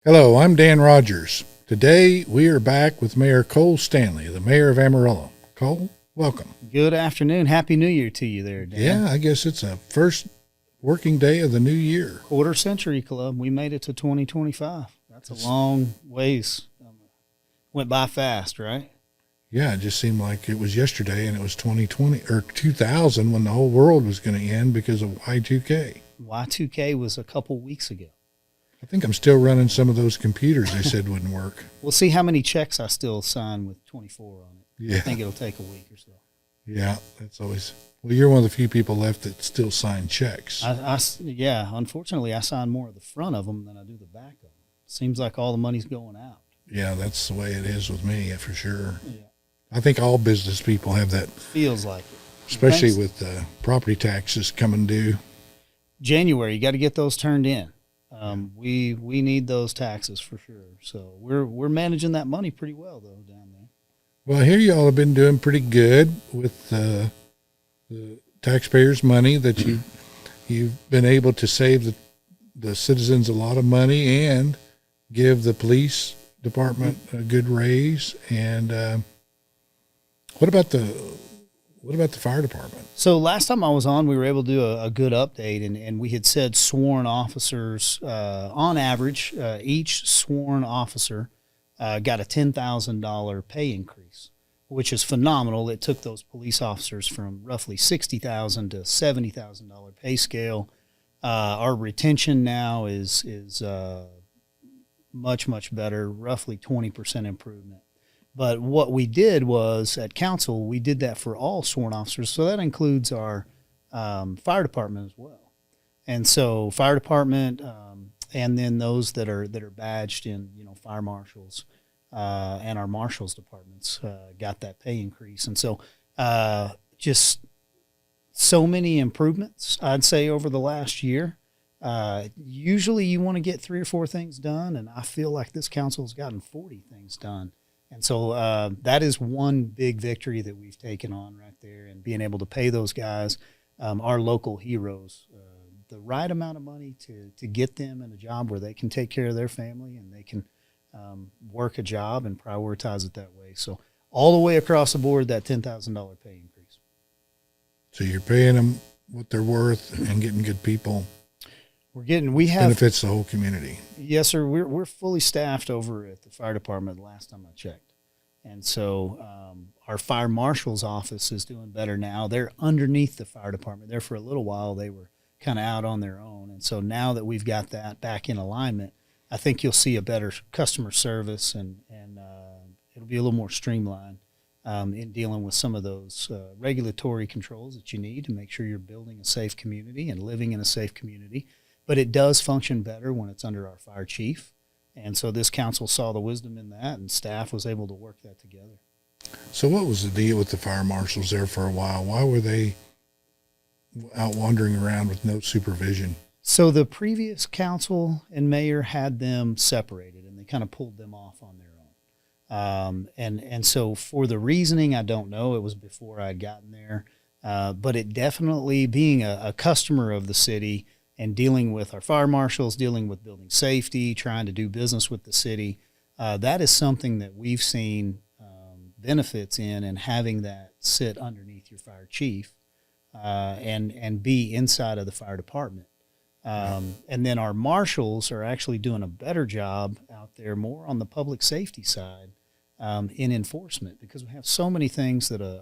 Hello, I'm Dan Rogers. Today we are back with Mayor Cole Stanley, the mayor of Amarillo. Cole, welcome. Good afternoon. Happy New Year to you there, Dan. Yeah, I guess it's a first working day of the new year. Quarter century club. We made it to 2025. That's a long ways. Went by fast, right? Yeah, it just seemed like it was yesterday and it was 2020 or 2000 when the whole world was going to end because of Y2K. Y2K was a couple weeks ago. I think I'm still running some of those computers they said wouldn't work. We'll see how many checks I still sign with 24 on it. Yeah. I think it'll take a week or so. Yeah, that's always. Well, you're one of the few people left that still sign checks. Yeah, unfortunately, I sign more of the front of them than I do the back of them. Seems like all the money's going out. Yeah, that's the way it is with me, for sure. Yeah. I think all business people have that. Feels like it. Especially with property taxes coming due. January, you got to get those turned in. We need those taxes for sure. So we're managing that money pretty well though down there. Well, here you all have been doing pretty good with the taxpayers' money that you've been able to save the citizens a lot of money and give the police department a good raise. And what about the fire department? So last time I was on, we were able to do a good update, and we had said sworn officers, on average, each sworn officer got a $10,000 pay increase, which is phenomenal. It took those police officers from roughly $60,000 to $70,000 pay scale. Our retention now is much better, roughly 20% improvement. But what we did was at council, we did that for all sworn officers. So that includes our fire department as well. And so fire department, and then those that are badged in, fire marshals and our marshals departments got that pay increase. And so just so many improvements, I'd say, over the last year. Usually you want to get 3 or 4 things done, and I feel like this council has gotten 40 things done. And so that is one big victory that we've taken on right there, and being able to pay those guys, our local heroes, the right amount of money to get them in a job where they can take care of their family and they can work a job and prioritize it that way. So all the way across the board, that $10,000 pay increase. So you're paying them what they're worth and getting good people. We have benefits the whole community. Yes, sir. We're fully staffed over at the fire department the last time I checked. And so our fire marshal's office is doing better now. They're underneath the fire department. There for a little while, they were kind of out on their own. And so now that we've got that back in alignment, I think you'll see a better customer service, and it'll be a little more streamlined in dealing with some of those regulatory controls that you need to make sure you're building a safe community and living in a safe community. But it does function better when it's under our fire chief. And so this council saw the wisdom in that, and staff was able to work that together. So what was the deal with the fire marshals there for a while? Why were they out wandering around with no supervision? So the previous council and mayor had them separated, and they kind of pulled them off on their own. And so for the reasoning, I don't know. It was before I'd gotten there. But it definitely, being a customer of the city, and dealing with our fire marshals, dealing with building safety, trying to do business with the city, that is something that we've seen benefits in, and having that sit underneath your fire chief and be inside of the fire department. And then our marshals are actually doing a better job out there, more on the public safety side in enforcement, because we have so many things that a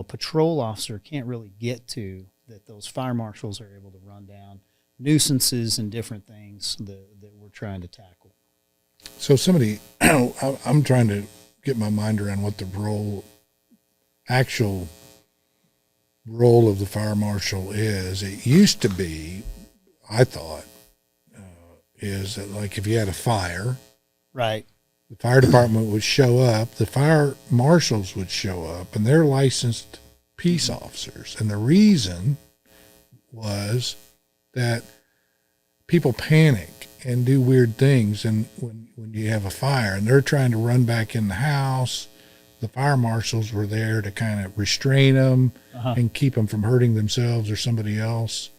patrol officer can't really get to, that those fire marshals are able to run down, nuisances and different things that we're trying to tackle. So I'm trying to get my mind around what the actual role of the fire marshal is. It used to be, I thought, is that like if you had a fire, right, the fire department would show up, the fire marshals would show up, and they're licensed peace officers. And the reason was that people panic and do weird things, and when you have a fire and they're trying to run back in the house, the fire marshals were there to kind of restrain them and keep them from hurting themselves or somebody else.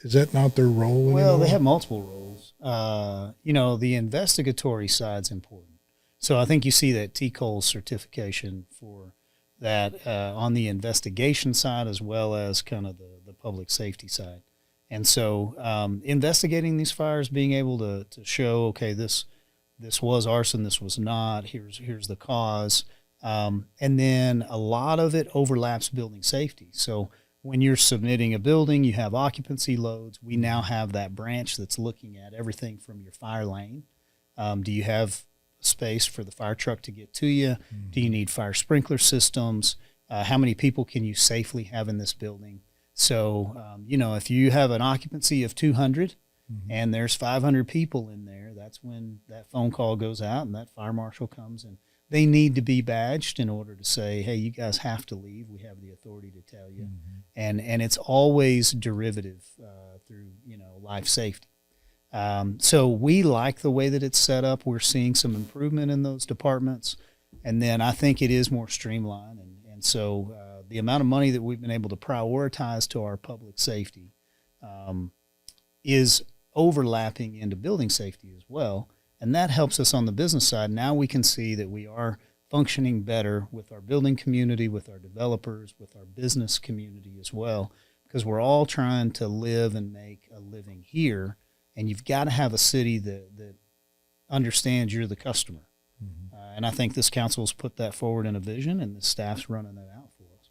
Is that not their role anymore? Well, they have multiple roles. the investigatory side's important. So I think you see that TCOL certification for that on the investigation side as well as kind of the public safety side. And so investigating these fires, being able to show, okay, this was arson, this was not, here's the cause. And then a lot of it overlaps building safety. So when you're submitting a building, you have occupancy loads. We now have that branch that's looking at everything from your fire lane. Do you have space for the fire truck to get to you? Mm-hmm. Do you need fire sprinkler systems? How many people can you safely have in this building? So, if you have an occupancy of 200 mm-hmm. and there's 500 people in there, that's when that phone call goes out and that fire marshal comes, and they need to be badged in order to say, hey, you guys have to leave. We have the authority to tell you. Mm-hmm. And it's always derivative through, life safety. So we like the way that it's set up. We're seeing some improvement in those departments. And then I think it is more streamlined. And so the amount of money that we've been able to prioritize to our public safety is overlapping into building safety as well. And that helps us on the business side. Now we can see that we are functioning better with our building community, with our developers, with our business community as well, because we're all trying to live and make a living here. And you've got to have a city that understands you're the customer. Mm-hmm. And I think this council's put that forward in a vision, and the staff's running that out for us.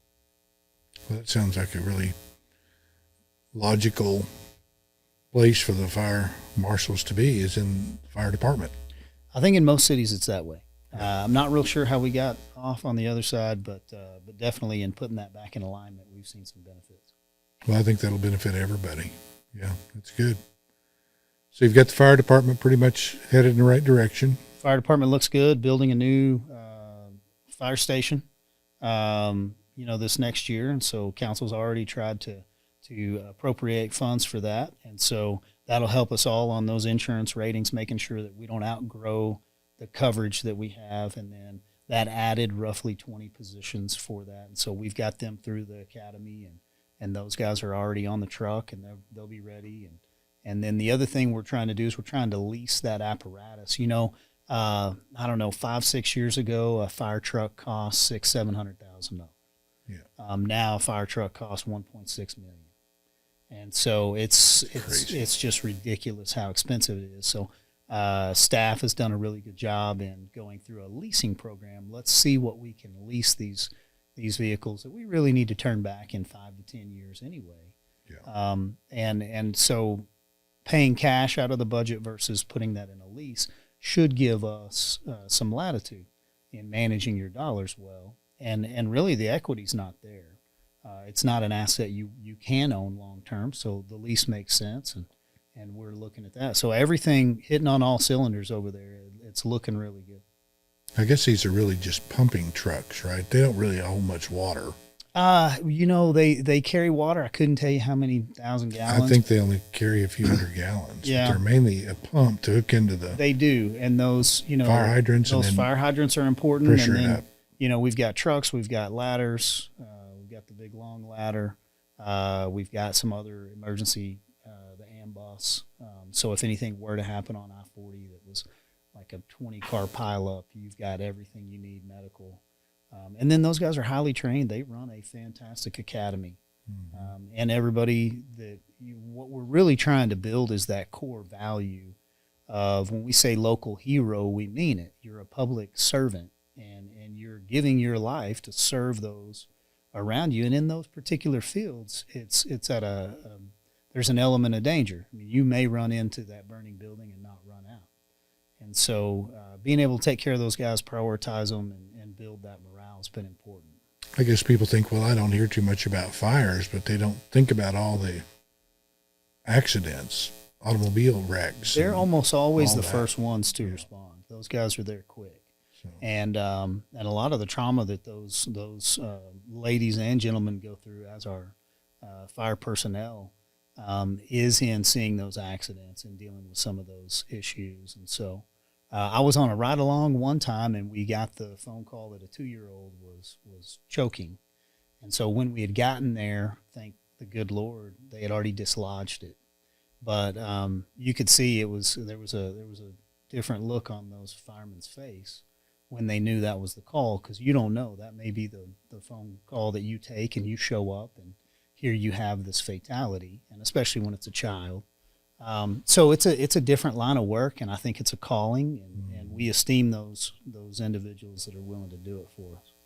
Well, that sounds like a really logical place for the fire marshals to be, is in the fire department. I think in most cities it's that way. I'm not real sure how we got off on the other side, but definitely in putting that back in alignment, we've seen some benefits. Well, I think that'll benefit everybody. Yeah, that's good. So you've got the fire department pretty much headed in the right direction. Fire department looks good. Building a new fire station, this next year, and so council's already tried to appropriate funds for that, and so that'll help us all on those insurance ratings, making sure that we don't outgrow the coverage that we have, and then that added roughly 20 positions for that, and so we've got them through the academy, and those guys are already on the truck, and they'll be ready, and then the other thing we're trying to do is we're trying to lease that apparatus. I don't know, 5-6 years ago, a fire truck cost $700,000. Yeah. Now a fire truck costs $1.6 million. And so it's just ridiculous how expensive it is. So staff has done a really good job in going through a leasing program. Let's see what we can lease these vehicles that we really need to turn back in 5 to 10 years anyway. Yeah. And so paying cash out of the budget versus putting that in a lease should give us some latitude in managing your dollars well. And really the equity's not there. It's not an asset you can own long term, so the lease makes sense, and we're looking at that. So everything hitting on all cylinders over there. It's looking really good. I guess these are really just pumping trucks, right? They don't really hold much water. They carry water. I couldn't tell you how many thousand gallons. I think they only carry a few hundred gallons. Yeah. But they're mainly a pump to hook into the. They do, and those fire hydrants. Those fire hydrants are important. Pressure and then, it up. We've got trucks, we've got ladders, we've got the big long ladder, we've got some other emergency, the ambulance. So if anything were to happen on I-40 that was like a 20-car pileup, you've got everything you need medical. And then those guys are highly trained. They run a fantastic academy. Mm-hmm. And everybody what we're really trying to build is that core value of when we say local hero, we mean it. You're a public servant, and you're giving your life to serve those around you. And in those particular fields, it's at there's an element of danger. I mean, you may run into that burning building and not run out. And so being able to take care of those guys, prioritize them, and build that morale has been important. I guess people think, well, I don't hear too much about fires, but they don't think about all the accidents, automobile wrecks. They're almost always the first ones to respond. Those guys are there quick. So. And a lot of the trauma that those ladies and gentlemen go through as our fire personnel is in seeing those accidents and dealing with some of those issues. And so I was on a ride along one time, and we got the phone call that a 2-year-old was choking. And so when we had gotten there, thank the good Lord, they had already dislodged it. But you could see there was a different look on those firemen's face when they knew that was the call, because you don't know, that may be the phone call that you take and you show up and here you have this fatality, and especially when it's a child. So it's a different line of work, and I think it's a calling, and we esteem those individuals that are willing to do it for us.